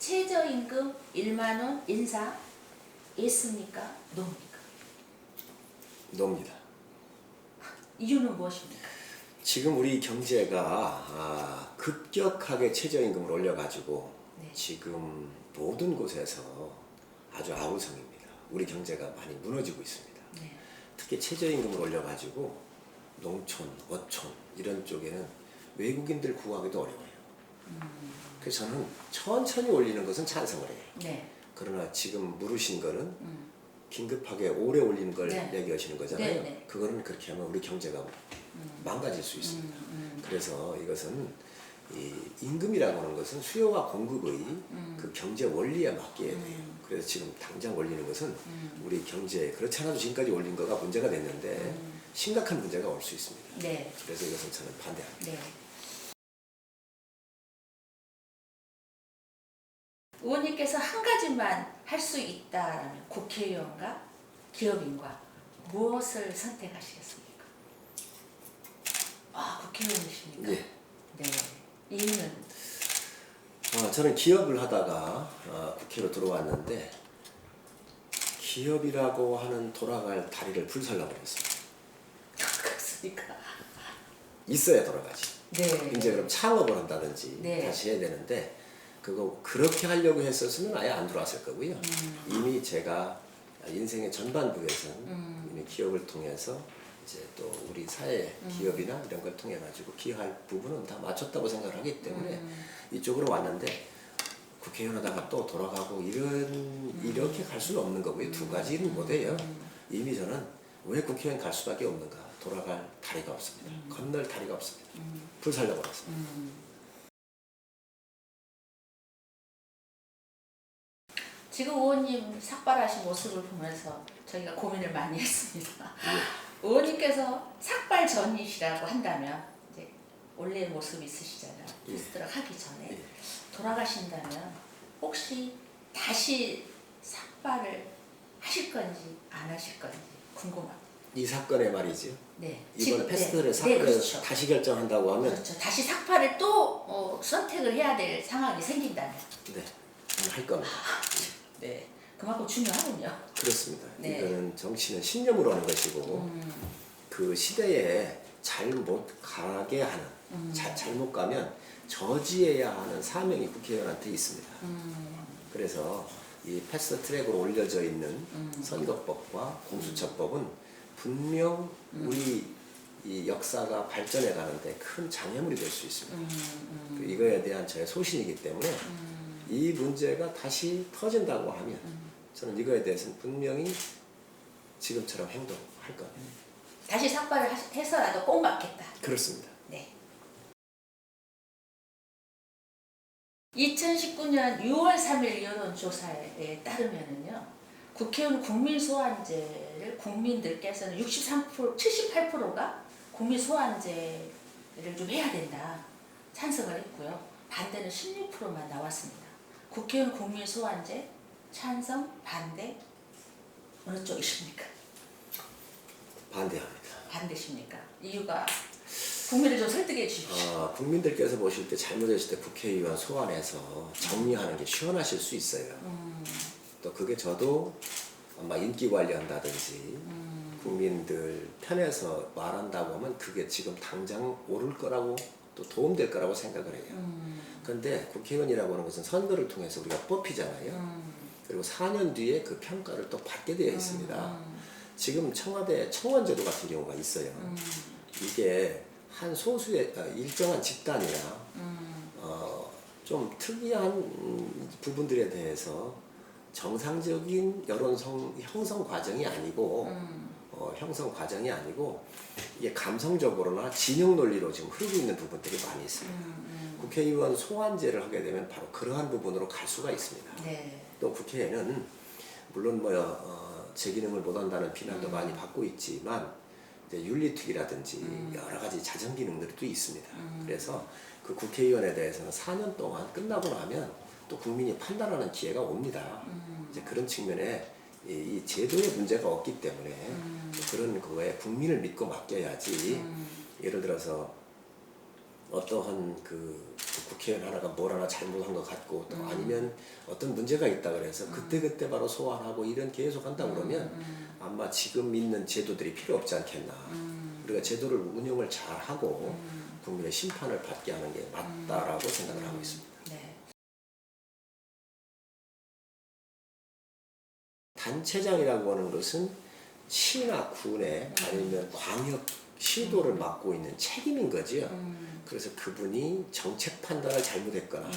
최저임금 1만 원 인상 예습니까? 노입니까? 노입니다. 이유는 무엇입니까? 지금 우리 경제가 급격하게 최저임금을 올려가지고 네. 지금 모든 곳에서 아주 아우성입니다. 우리 경제가 많이 무너지고 있습니다. 네. 특히 최저임금을 올려가지고 농촌, 어촌 이런 쪽에는 외국인들 구하기도 어려워요. 그래서 저는 천천히 올리는 것은 찬성을 해요. 네. 그러나 지금 물으신 거는 긴급하게 오래 올리는 걸 네. 얘기하시는 거잖아요. 네, 네. 그거는 그렇게 하면 우리 경제가 망가질 수 있습니다. 그래서 이것은 이 임금이라고 하는 것은 수요와 공급의 그 경제 원리에 맡겨야 돼요. 그래서 지금 당장 올리는 것은 우리 경제에 그렇지 않아도 지금까지 올린 거가 문제가 됐는데 심각한 문제가 올 수 있습니다. 네. 그래서 이것은 저는 반대합니다. 네. 의원님께서 한 가지만 할 수 있다라면 국회의원과 기업인과 무엇을 선택하시겠습니까? 국회의원이십니까? 예. 네. 이유는? 저는 기업을 하다가 국회로 들어왔는데 기업이라고 하는 돌아갈 다리를 불살라버렸어요. 그렇습니까? 있어야 돌아가지. 네. 이제 그럼 창업을 한다든지 네. 다시 해야 되는데 그거 그렇게 하려고 했었으면 아예 안 들어왔을 거고요. 이미 제가 인생의 전반부에서는 이미 기업을 통해서 이제 또 우리 사회 기업이나 이런 걸 통해 가지고 기여할 부분은 다 맞췄다고 생각을 하기 때문에 이쪽으로 왔는데 국회의원 하다가 또 돌아가고 이렇게 갈 수는 없는 거고요. 두 가지는 못해요. 이미 저는 왜 국회의원 갈 수밖에 없는가? 돌아갈 다리가 없습니다. 건널 다리가 없습니다. 불살려버렸습니다. 지금 의원님 삭발하신 모습을 보면서 저희가 고민을 많이 했습니다. 의원님께서 삭발 전이시라고 한다면 이제 원래의 모습이 있으시잖아요. 디스트럭 하기 전에 돌아가신다면 혹시 다시 삭발을 하실 건지 안 하실 건지 궁금합니다. 이 사건에 말이죠. 네. 이번 패스트트랙 네, 사건을 그렇죠. 다시 결정한다고 하면 그렇죠. 다시 삭발을 또 선택을 해야 될 상황이 생긴다면. 네, 할 겁니다. 네. 그만큼 중요하군요. 그렇습니다. 네. 이거는 정치는 신념으로 하는 것이고 그 시대에 잘못 가게 하는 잘못 가면 저지해야 하는 사명이 국회의원한테 있습니다. 그래서 이 패스트트랙으로 올려져 있는 선거법과 공수처법은 분명 우리 이 역사가 발전해 가는데 큰 장애물이 될 수 있습니다. 이거에 대한 저의 소신이기 때문에 이 문제가 다시 터진다고 하면 저는 이거에 대해서는 분명히 지금처럼 행동할 겁니다. 다시 삭발을 해서라도 꼭 막겠다. 그렇습니다. 네. 2019년 6월 3일 여론조사에 따르면은요, 국회의원 국민소환제를 국민들께서는 78%가 국민소환제를 좀 해야 된다 찬성을 했고요. 반대는 16%만 나왔습니다. 국회의원 국민소환제 찬성, 반대 어느 쪽이십니까? 반대합니다. 반대십니까? 이유가 국민을 좀 설득해 주십시오. 국민들께서 보실 때 잘못했을 때 국회의원 소환해서 정리하는 게 시원하실 수 있어요. 또 그게 저도 아마 인기 관리한다든지 국민들 편에서 말한다고 하면 그게 지금 당장 오를 거라고 또 도움될 거라고 생각을 해요. 그런데 국회의원이라고 하는 것은 선거를 통해서 우리가 뽑히잖아요. 그리고 4년 뒤에 그 평가를 또 받게 되어 있습니다. 지금 청와대 청원제도 같은 경우가 있어요. 이게 한 소수의 일정한 집단이나 좀 특이한 부분들에 대해서 정상적인 여론 형성 과정이 아니고 이게 감성적으로나 진영 논리로 지금 흐르고 있는 부분들이 많이 있습니다. 국회의원 소환제를 하게 되면 바로 그러한 부분으로 갈 수가 있습니다. 네. 또 국회에는 물론 제 기능을 못한다는 비난도 많이 받고 있지만 이제 윤리특위라든지 여러 가지 자정 기능들이 또 있습니다. 그래서 그 국회의원에 대해서는 4년 동안 끝나고 나면 또 국민이 판단하는 기회가 옵니다. 이제 그런 측면에 이 제도에 문제가 없기 때문에 그런 거에 국민을 믿고 맡겨야지. 예를 들어서 어떠한 그 국회의원 하나가 뭘 하나 잘못한 것 같고 또 아니면 어떤 문제가 있다 그래서 그때그때 바로 소환하고 이런 계속 한다 그러면 아마 지금 있는 제도들이 필요 없지 않겠나. 우리가 제도를 운영을 잘 하고 국민의 심판을 받게 하는 게 맞다라고 생각을 하고 있습니다. 네. 단체장이라고 하는 것은 시나 군에 아니면 광역 시도를 맡고 있는 책임인 거지요. 그래서 그분이 정책 판단을 잘못했거나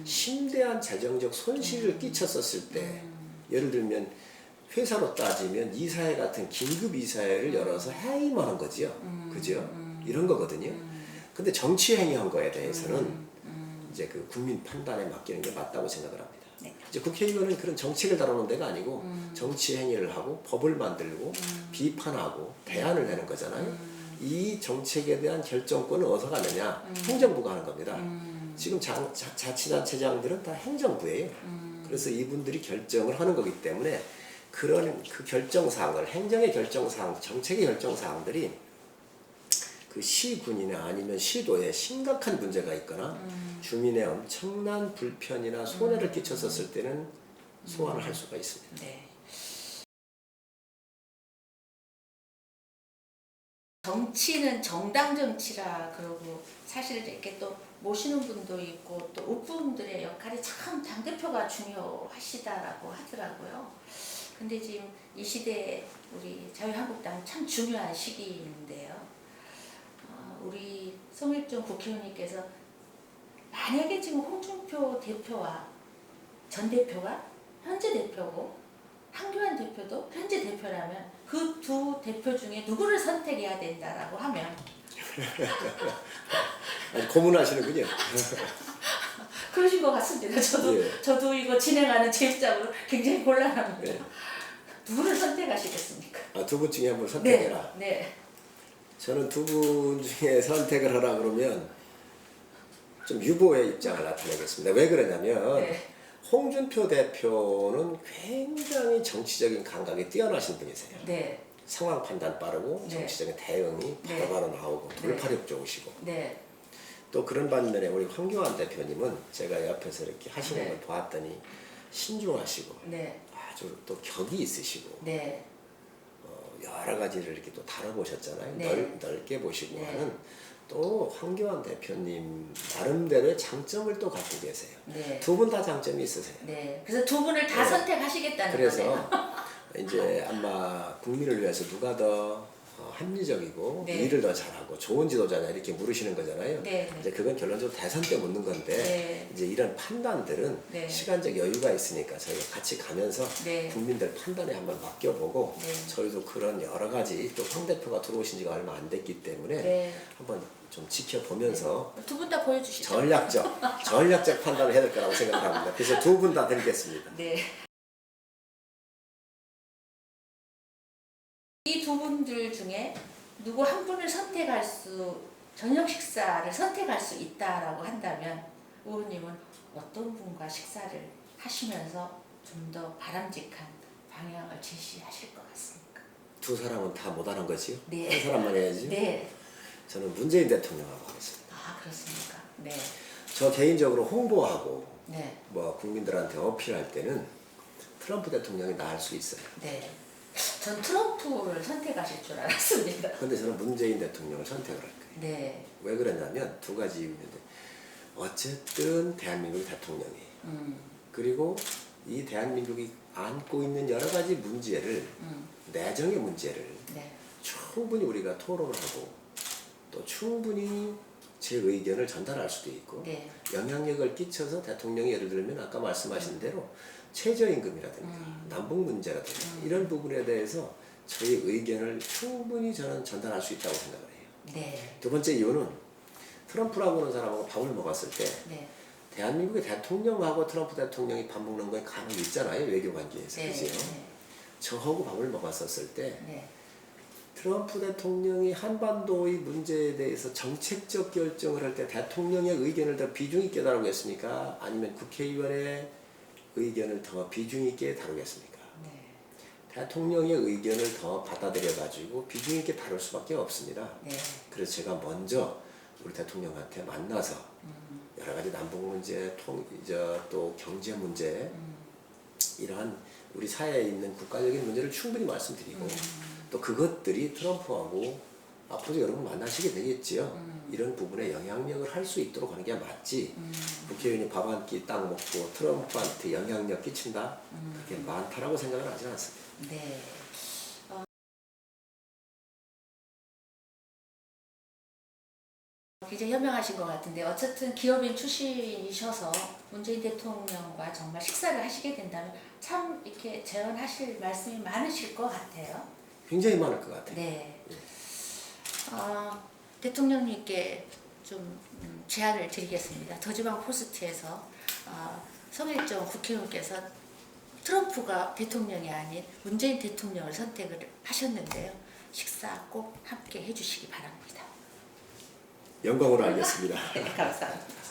심대한 재정적 손실을 끼쳤었을 때 예를 들면 회사로 따지면 이사회 같은 긴급 이사회를 열어서 해임하는 거지요. 그죠? 이런 거거든요. 근데 정치 행위한 거에 대해서는 이제 그 국민 판단에 맡기는 게 맞다고 생각을 합니다. 네. 이제 국회의원은 그런 정책을 다루는 데가 아니고 정치 행위를 하고 법을 만들고 비판하고 대안을 내는 거잖아요. 이 정책에 대한 결정권은 어디서 가느냐? 행정부가 하는 겁니다. 지금 자치단체장들은 다 행정부예요. 그래서 이분들이 결정을 하는 거기 때문에 그런 그 결정사항을 행정의 결정사항, 정책의 결정사항들이 그 시군이나 아니면 시도에 심각한 문제가 있거나 주민의 엄청난 불편이나 손해를 끼쳤었을 때는 소환을 할 수가 있습니다. 네. 정치는 정당 정치라 그러고 사실 이렇게 또 모시는 분도 있고 또 옥분들의 역할이 참 당대표가 중요하시다라고 하더라고요. 근데 지금 이 시대에 우리 자유한국당 참 중요한 시기인데요. 우리 송일종 국회의원님께서 만약에 지금 홍준표 대표와 전 대표가 현재 대표고 한교안 대표도 현재 대표라면 그 두 대표 중에 누구를 선택해야 된다라고 하면 아니, 고문하시는군요. 그러신 것 같습니다. 저도 이거 진행하는 제 입장으로 굉장히 곤란합니다. 네. 누구를 선택하시겠습니까? 두 분 중에 한번 선택해라. 네. 저는 두 분 중에 선택을 하라 그러면 좀 유보의 입장을 나타내겠습니다. 왜 그러냐면 네. 홍준표 대표는 굉장히 정치적인 감각이 뛰어나신 분이세요. 네. 상황 판단 빠르고 네. 정치적인 대응이 네. 바로바로 나오고 돌파력 좋으시고 네. 또 그런 반면에 우리 황교안 대표님은 제가 옆에서 이렇게 하시는 네. 걸 보았더니 신중하시고 네. 아주 또 격이 있으시고 네. 여러 가지를 이렇게 또 다뤄보셨잖아요. 네. 넓게 보시고 네. 하는 또 황교안 대표님 나름대로의 장점을 또 갖고 계세요. 네. 두 분 다 장점이 있으세요. 네. 그래서 두 분을 다 네. 선택하시겠다는 그래서 거네요. 이제 아마 국민을 위해서 누가 더 합리적이고 네. 일을 더 잘하고 좋은 지도자냐 이렇게 물으시는 거잖아요. 네. 이제 그건 결론적으로 대선 때 묻는 건데 네. 이제 이런 판단들은 네. 시간적 시간적 여유가 있으니까 저희가 같이 가면서 네. 국민들 판단에 한번 맡겨보고 네. 저희도 그런 여러 가지 또 황 대표가 들어오신 지가 얼마 안 됐기 때문에 네. 한번 좀 지켜보면서 두 분 다 보여주시죠. 전략적 판단을 해야 될 거라고 생각합니다. 그래서 두 분 다 드리겠습니다. 네. 이 두 분들 중에 누구 한 분을 저녁 식사를 선택할 수 있다라고 한다면 의원님은 어떤 분과 식사를 하시면서 좀 더 바람직한 방향을 제시하실 것 같습니까? 두 사람은 다 못하는 거지요? 네. 한 사람만 해야지. 네. 저는 문재인 대통령하고 하겠습니다. 아, 그렇습니까? 네. 저 개인적으로 홍보하고 네. 뭐 국민들한테 어필할 때는 트럼프 대통령이 나을 수 있어요. 네. 전 트럼프를 선택하실 줄 알았습니다. 근데 저는 문재인 대통령을 선택을 할 거예요. 네. 왜 그러냐면 두 가지 이유인데 어쨌든 대한민국 대통령이에요. 그리고 이 대한민국이 안고 있는 여러 가지 문제를 내정의 문제를 네. 충분히 우리가 토론을 하고 또 충분히 제 의견을 전달할 수도 있고 네. 영향력을 끼쳐서 대통령이 예를 들면 아까 말씀하신 대로 최저임금이라든가 남북 문제라든가 이런 부분에 대해서 저희 의견을 충분히 저는 전달할 수 있다고 생각을 해요. 네. 두 번째 이유는 트럼프라고 하는 사람하고 밥을 먹었을 때 네. 대한민국의 대통령하고 트럼프 대통령이 밥 먹는 거에 감이 있잖아요. 외교 관계에서. 네. 그죠? 저하고 밥을 먹었었을 때 네. 트럼프 대통령이 한반도의 문제에 대해서 정책적 결정을 할 때 대통령의 의견을 더 비중 있게 다루겠습니까? 아니면 국회의원의 의견을 더 비중 있게 다루겠습니까? 네. 대통령의 의견을 더 받아들여 가지고 비중 있게 다룰 수밖에 없습니다. 네. 그래서 제가 먼저 우리 대통령한테 만나서 여러 가지 남북 문제, 또 경제 문제 이러한 우리 사회에 있는 국가적인 문제를 충분히 말씀드리고 또 그것들이 트럼프하고 앞으로 여러분 만나시게 되겠지요. 이런 부분에 영향력을 할 수 있도록 하는 게 맞지. 국회의원이 밥 한 끼 딱 먹고 트럼프한테 영향력 끼친다? 그렇게 많다라고 생각을 하지 않습니다. 네. 굉장히 현명하신 것 같은데 어쨌든 기업인 출신이셔서 문재인 대통령과 정말 식사를 하시게 된다면 참 이렇게 재언하실 말씀이 많으실 것 같아요. 굉장히 많을 것 같아요. 네. 대통령님께 좀 제안을 드리겠습니다. 더지방 포스트에서 성일종 국회의원께서 트럼프가 대통령이 아닌 문재인 대통령을 선택을 하셨는데요. 식사 꼭 함께 해주시기 바랍니다. 영광으로 알겠습니다. 네, 감사합니다.